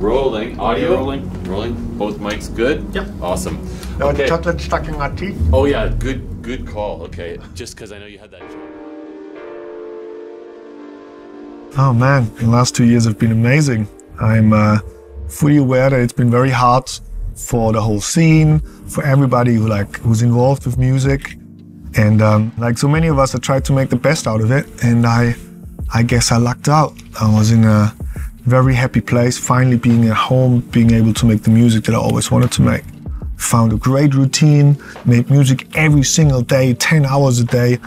rolling. Audio rolling. Rolling. Both mics good? Yep. Awesome. No Okay. chocolate stuck in my teeth. Oh yeah, good call. Okay, just because I know you had that. Oh man, the last 2 years have been amazing. I'm fully aware that it's been very hard for the whole scene, for everybody who's involved with music. And like so many of us, I tried to make the best out of it, and I guess I lucked out. I was in a very happy place, finally being at home, being able to make the music that I always wanted to make. Found a great routine, made music every single day, 10 hours a day,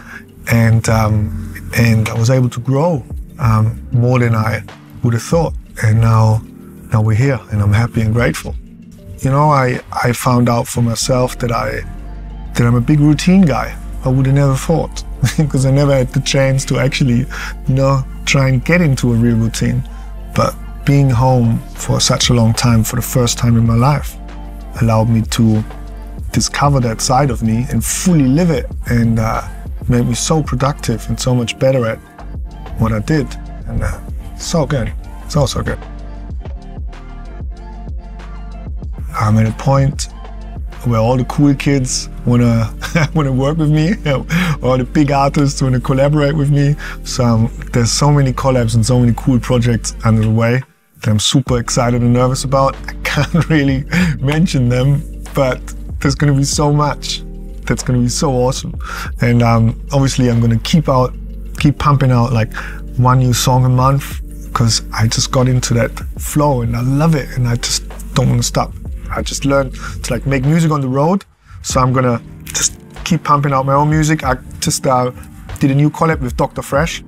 and I was able to grow more than I would have thought. And now we're here, and I'm happy and grateful. You know, I found out for myself that I'm a big routine guy. I would have never thought, because I never had the chance to actually, try and get into a real routine. But being home for such a long time, for the first time in my life, allowed me to discover that side of me and fully live it, and made me so productive and so much better at what I did. And so good. So good. I'm at a point where all the cool kids wanna work with me, all the big artists wanna collaborate with me. So there's so many collabs and so many cool projects under the way that I'm super excited and nervous about. I can't really mention them, but there's gonna be so much that's gonna be so awesome. And obviously I'm gonna keep pumping out like one new song a month, because I just got into that flow and I love it, and I just don't want to stop. I just learned to make music on the road, so I'm gonna just keep pumping out my own music. I just did a new collab with Dr. Fresh,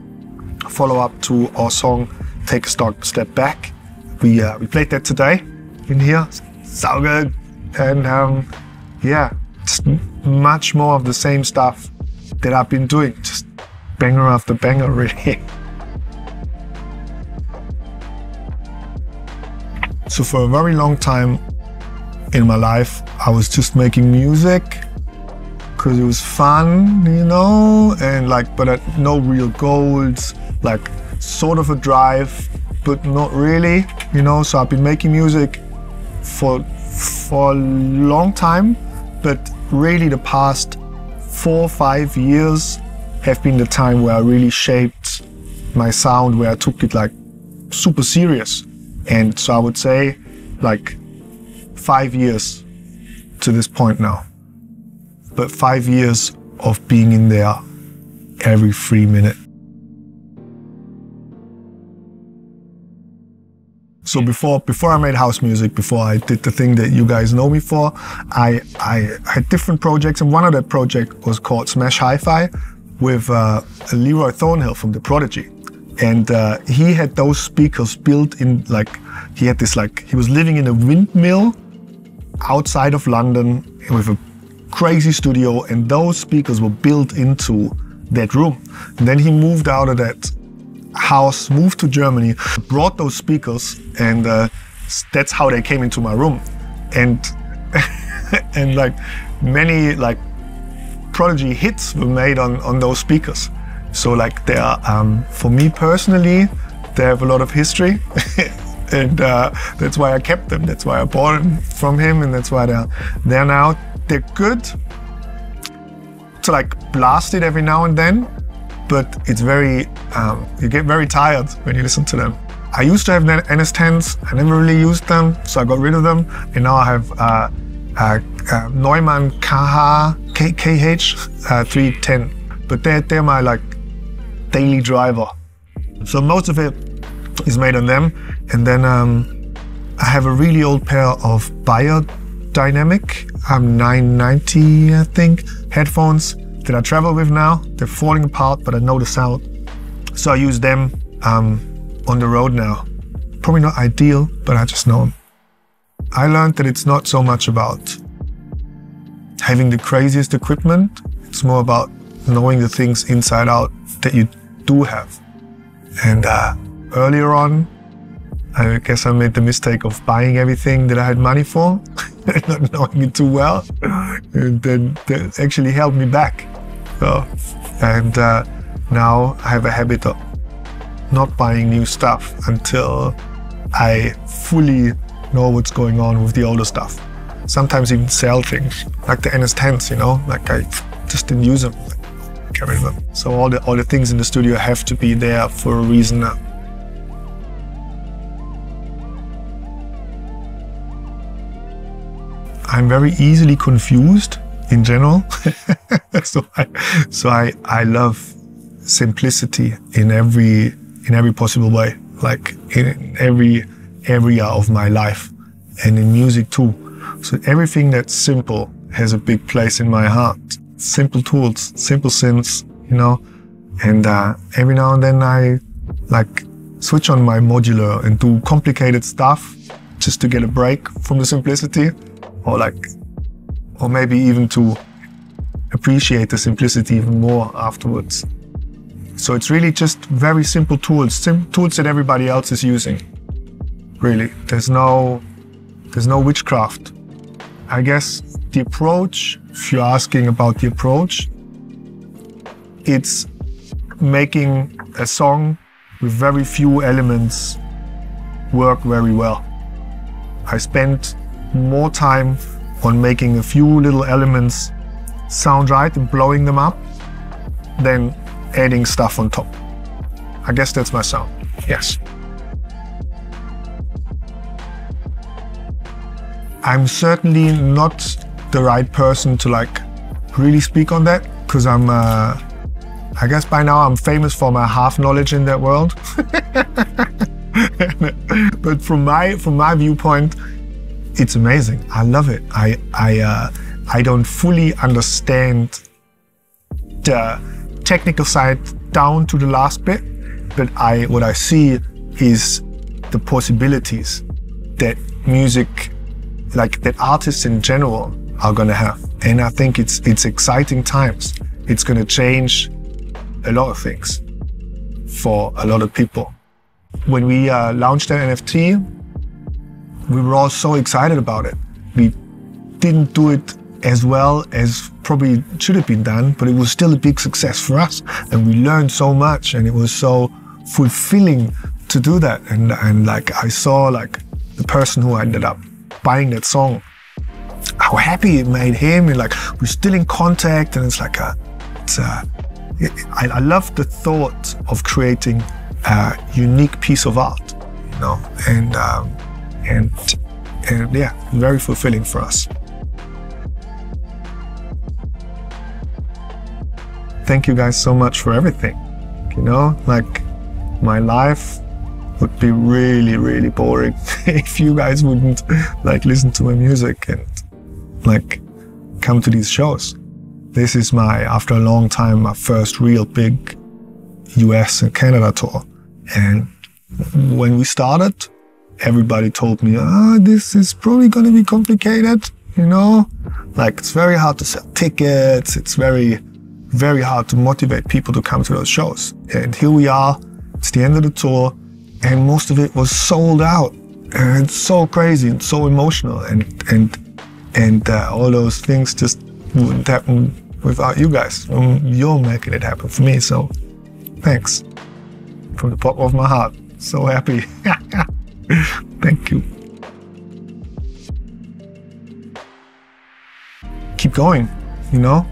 follow up to our song Take a Step Back. We played that today in here, so good. And yeah, just much more of the same stuff that I've been doing, just banger after banger, really. So for a very long time in my life, I was just making music because it was fun, and but no real goals, sort of a drive, but not really, So I've been making music for a long time, but really the past 4 or 5 years have been the time where I really shaped my sound, where I took it super serious. And so I would say 5 years to this point now, but 5 years of being in there every 3 minutes. So before I made house music, before I did the thing that you guys know me for, I had different projects, and one of that project was called Smash Hi-Fi with Leroy Thornhill from The Prodigy. And he had those speakers built in, he was living in a windmill outside of London with a crazy studio, and those speakers were built into that room. And then he moved out of that house, moved to Germany, brought those speakers, and that's how they came into my room. And and many Prodigy hits were made on those speakers. So they are, for me personally, they have a lot of history. And that's why I kept them. That's why I bought them from him, and that's why they're there now. They're good to blast it every now and then, but it's very, you get very tired when you listen to them. I used to have NS10s. I never really used them, so I got rid of them. And now I have Neumann KH 310, but they're my daily driver. So most of it is made on them. And then I have a really old pair of Biodynamic 990, I think, headphones that I travel with now. They're falling apart, but I know the sound. So I use them on the road now. Probably not ideal, but I just know them. I learned that it's not so much about having the craziest equipment. It's more about knowing the things inside out that you do have. And earlier on, I guess I made the mistake of buying everything that I had money for, not knowing it too well, and then that actually held me back. So, and now I have a habit of not buying new stuff until I fully know what's going on with the older stuff. Sometimes even sell things, like the NFTS, you know, like I just didn't use them, get rid of them. So all the things in the studio have to be there for a reason now. I'm very easily confused in general. so I love simplicity in every possible way, like in every area of my life and in music too. So everything that's simple has a big place in my heart. Simple tools, simple synths, you know, and every now and then I like switch on my modular and do complicated stuff just to get a break from the simplicity. Or maybe even to appreciate the simplicity even more afterwards. So it's really just very simple tools, tools that everybody else is using. Really, there's no witchcraft. I guess the approach, if you're asking about the approach, it's making a song with very few elements work very well. I spent more time on making a few little elements sound right and blowing them up than adding stuff on top. I guess that's my sound, yes. I'm certainly not the right person to like really speak on that, because I guess by now I'm famous for my half knowledge in that world. But from my viewpoint, it's amazing. I love it. I don't fully understand the technical side down to the last bit, but what I see is the possibilities that music, like that artists in general are gonna have. And I think it's exciting times. It's gonna change a lot of things for a lot of people. When we launched the NFT, we were all so excited about it. We didn't do it as well as probably should have been done, but it was still a big success for us. And we learned so much, and it was so fulfilling to do that. And like I saw like the person who ended up buying that song, how happy it made him, and like we're still in contact, and it's like I love the thought of creating a unique piece of art, you know, and yeah, very fulfilling for us. Thank you guys so much for everything. You know, like my life would be really, really boring if you guys wouldn't like listen to my music and like come to these shows. This is after a long time, my first real big US and Canada tour. And when we started, everybody told me, this is probably gonna be complicated, you know? Like it's very hard to sell tickets, it's very, very hard to motivate people to come to those shows. And here we are, it's the end of the tour, and most of it was sold out. And it's so crazy and so emotional, and all those things just wouldn't happen without you guys. You're making it happen for me, so thanks. From the bottom of my heart, so happy. Thank you. Keep going, you know?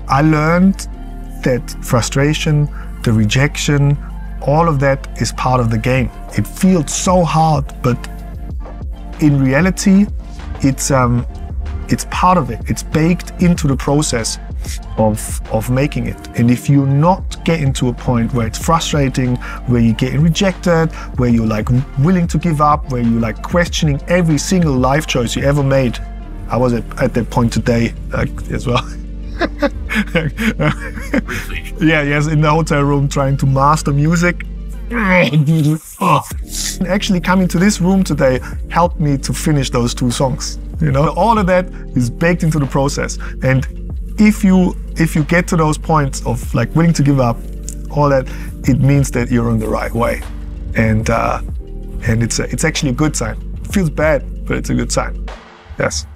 I learned that frustration, the rejection, all of that is part of the game. It feels so hard, but in reality, it's part of it. It's baked into the process of making it. And if you're not getting to a point where it's frustrating, where you're getting rejected, where you're like willing to give up, where you're like questioning every single life choice you ever made. I was at that point today as well. Yeah, yes, in the hotel room trying to master music. Actually coming to this room today helped me to finish those 2 songs. You know, all of that is baked into the process. And if you get to those points of like willing to give up, all that, it means that you're on the right way. And it's actually a good sign. It feels bad, but it's a good sign. Yes.